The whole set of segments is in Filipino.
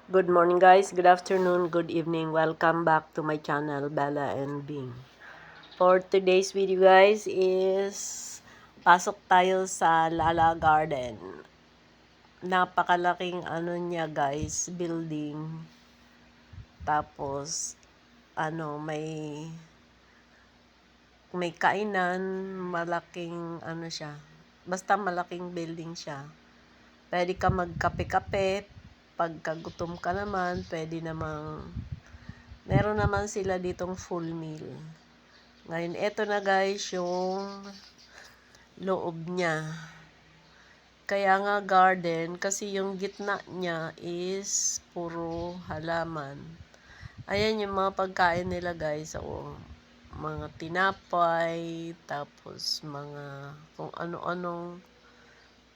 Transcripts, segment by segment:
Good morning guys, good afternoon, good evening. Welcome back to my channel, Bella and Bing. For today's video guys is pasok tayo sa Lala Garden. Napakalaking niya guys, building. Tapos may kainan, malaking siya. Basta malaking building siya. Pwede ka magkape-kape. Pagka gutom ka naman, pwede namang meron naman sila ditong full meal. Ngayon, eto na guys yung loob niya. Kaya nga garden kasi yung gitna niya is puro halaman. Ayan yung mga pagkain nila guys. O, mga tinapay, tapos mga kung ano-anong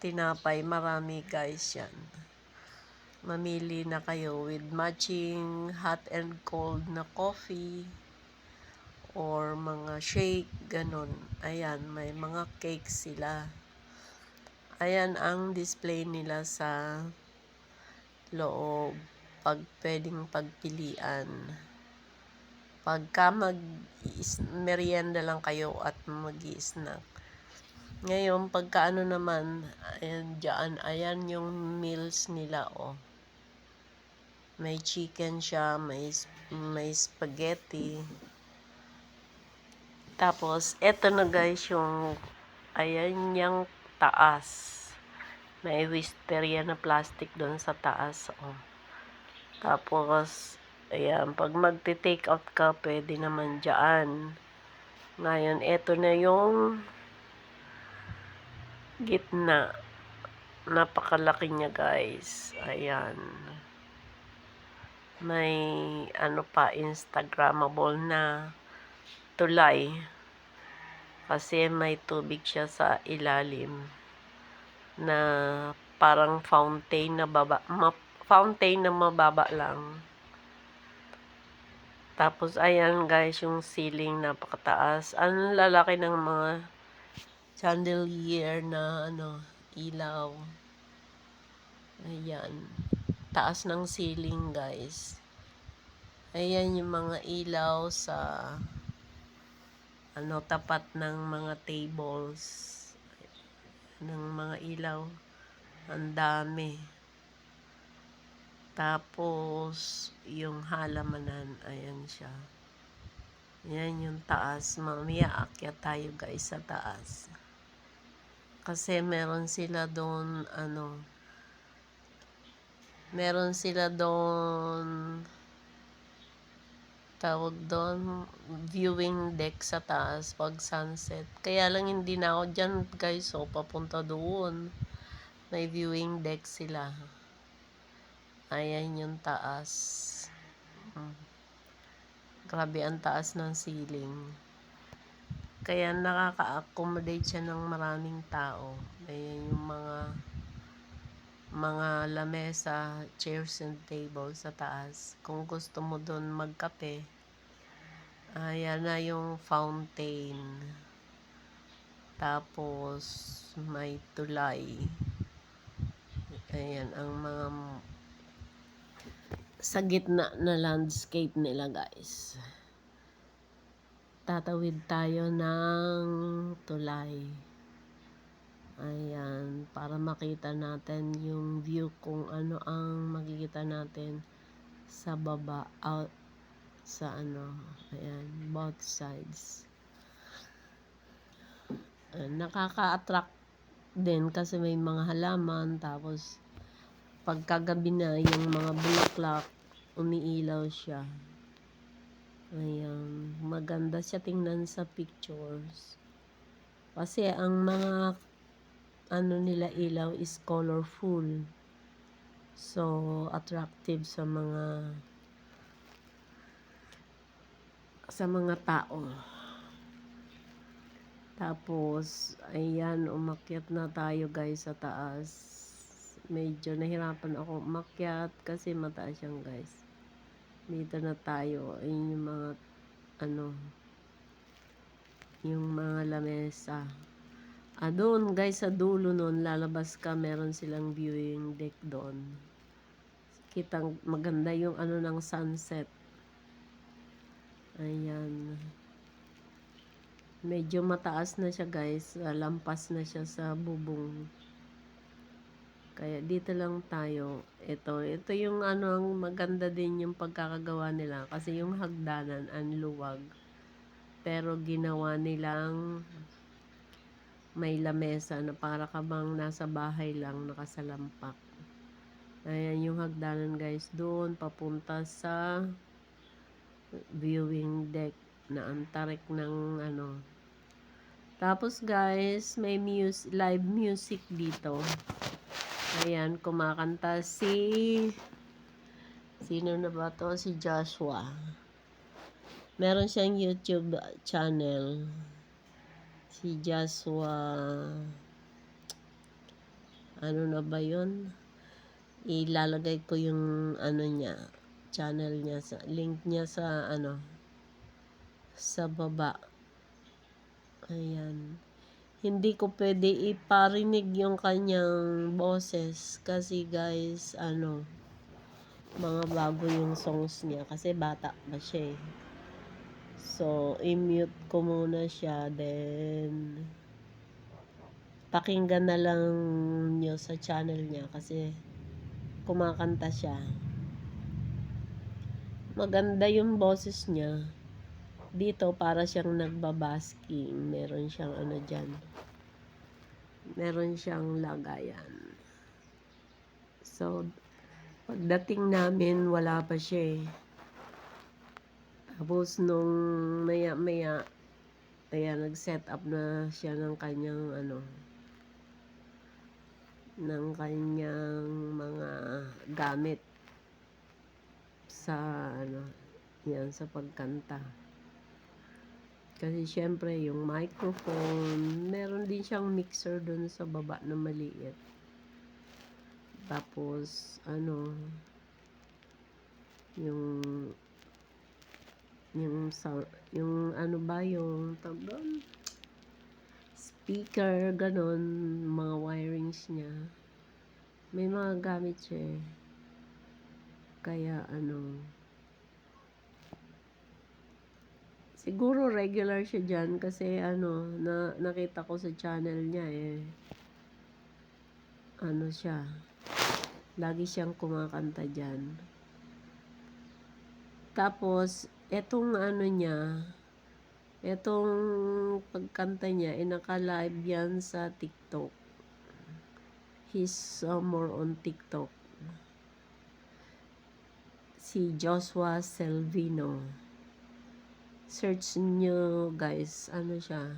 tinapay. Marami guys yan. Mamili na kayo with matching hot and cold na coffee or mga shake, ganun. Ayan, may mga cake sila. Ayan ang display nila sa loob. Pwedeng pagpilian. Pagka merienda lang kayo at mag-i-snack. Ngayon, pagka naman, ayan dyan, ayan yung meals nila, oh. May chicken siya, may spaghetti. Tapos, eto na guys yung, ayan yung taas. May wisteria na plastic doon sa taas. Oh. Tapos, ayan, pag magte-take out ka, pwede naman dyan. Ngayon, eto na yung gitna. Napakalaki niya guys. Ayan. May pa, Instagrammable na tulay. Kasi may tubig siya sa ilalim na parang fountain na fountain na mababa lang. Tapos ayan guys yung ceiling napakataas. Ang lalaki ng mga chandelier na ilaw. Ayan. Taas ng ceiling guys. Ayan yung mga ilaw sa tapat ng mga tables ng mga ilaw. Ang dami. Tapos yung halamanan, ayan siya. Ayan yung taas. Mamaya akyat tayo guys sa taas. Kasi meron sila doon meron sila doon tawag doon viewing deck sa taas pag sunset. Kaya lang hindi na ako dyan guys, so papunta doon. May viewing deck sila. Ayan yung taas. Grabe ang taas ng ceiling. Kaya nakaka-accommodate siya ng maraming tao. Ayan yung mga lamesa, chairs and tables sa taas. Kung gusto mo doon magkape, ayan na yung fountain. Tapos may tulay. Ayan ang mga sa gitna na landscape nila guys. Tatawid tayo ng tulay. Ayan, para makita natin yung view kung ano ang makikita natin sa baba, out sa ayan, both sides. Nakaka-attract din kasi may mga halaman, tapos pagkagabi na yung mga bulaklak, umiilaw siya. Ayan, maganda siya tingnan sa pictures. Kasi ang mga nila ilaw is colorful. So, attractive sa mga tao. Tapos, ayan, umakyat na tayo guys sa taas. Medyo nahirapan ako umakyat kasi mataas yan guys. Dito na tayo. Ayun yung mga yung mga lamesa. Doon guys sa dulo nun, lalabas ka, meron silang viewing deck doon. Kitang maganda yung ano ng sunset. Ayan. Medyo mataas na siya guys. Lampas na siya sa bubong. Kaya dito lang tayo. Ito yung ano, ang maganda din yung pagkakagawa nila. Kasi yung hagdanan ang luwag. Pero ginawa nilang may lamesa na para ka bang nasa bahay lang nakasalampak. Ayan yung hagdanan guys. Doon papunta sa viewing deck na antarik ng ano. Tapos guys, may live music dito. Ayan, kumakanta sino na ba to? Si Joshua. Meron siyang YouTube channel. Si Joshua. Ano na ba yun? Ilalagay ko yung ano niya, channel niya, sa link niya sa ano, sa baba. Ayan. Hindi ko pwede iparinig yung kanyang boses kasi guys, ano, mga bago yung songs niya kasi bata pa siya eh. So, i-mute ko muna siya, then pakinggan na lang nyo sa channel niya kasi kumakanta siya. Maganda yung boses niya. Dito para siyang nagbabasking. Meron siyang ano dyan. Meron siyang lagayan. So, pagdating namin, wala pa siya eh. Tapos nung maya-maya, ayan, nag-set up na siya ng kanyang ano, ng kanyang mga gamit sa ano, yan, sa pagkanta. Kasi syempre yung microphone, meron din siyang mixer dun sa baba na maliit. Tapos ano, yung yung ano ba yung tabon, speaker, ganon, mga wirings niya. May mga gamit siya eh. Kaya ano, siguro regular siya dyan kasi ano, nakita ko sa channel niya eh. Ano siya, lagi siyang kumakanta dyan. Tapos, etong ano niya, etong pagkanta niya, naka-live yan sa TikTok. He's more on TikTok. Si Joshua Selvino. Search nyo guys, ano siya.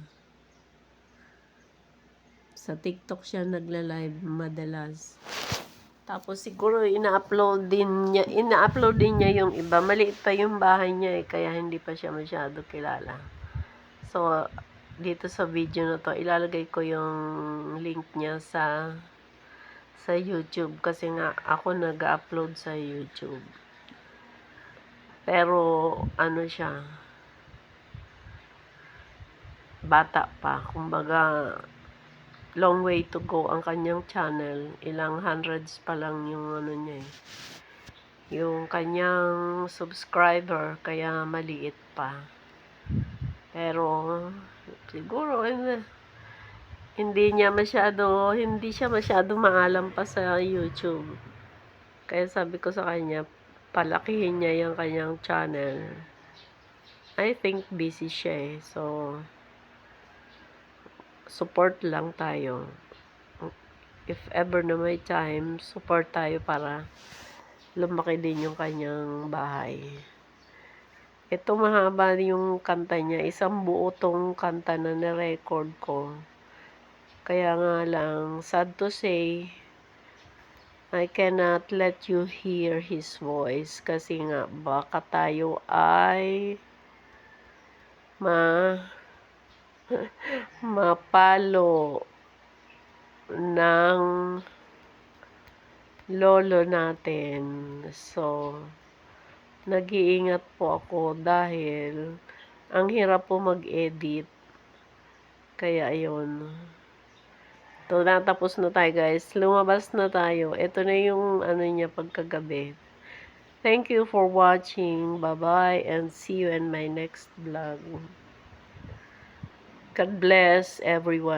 Sa TikTok siya nagla-live madalas. Tapos siguro ina-upload din niya yung iba. Maliit pa yung bahay niya eh, kaya hindi pa siya masyado kilala. So, dito sa video na to, ilalagay ko yung link niya sa YouTube kasi nga ako nag-upload sa YouTube. Pero ano siya, bata pa, kumbaga long way to go ang kanyang channel. Ilang hundreds pa lang yung ano niya eh, yung kanyang subscriber, kaya maliit pa. Pero siguro hindi siya masyado maalam pa sa YouTube. Kaya sabi ko sa kanya, palakihin niya yung kanyang channel. I think busy siya eh. So, support lang tayo. If ever na may time, support tayo para lumaki din yung kanyang bahay. Ito mahaba yung kanta niya. Isang buo tong kanta na na-record ko. Kaya nga lang, sad to say, I cannot let you hear his voice kasi nga baka tayo ay mapalo ng lolo natin. So, nag-iingat po ako dahil ang hirap po mag-edit. Kaya ayun. So, natapos na tayo guys. Lumabas na tayo. Ito na yung ano niya pagkagabi. Thank you for watching. Bye-bye and see you in my next vlog. God bless everyone.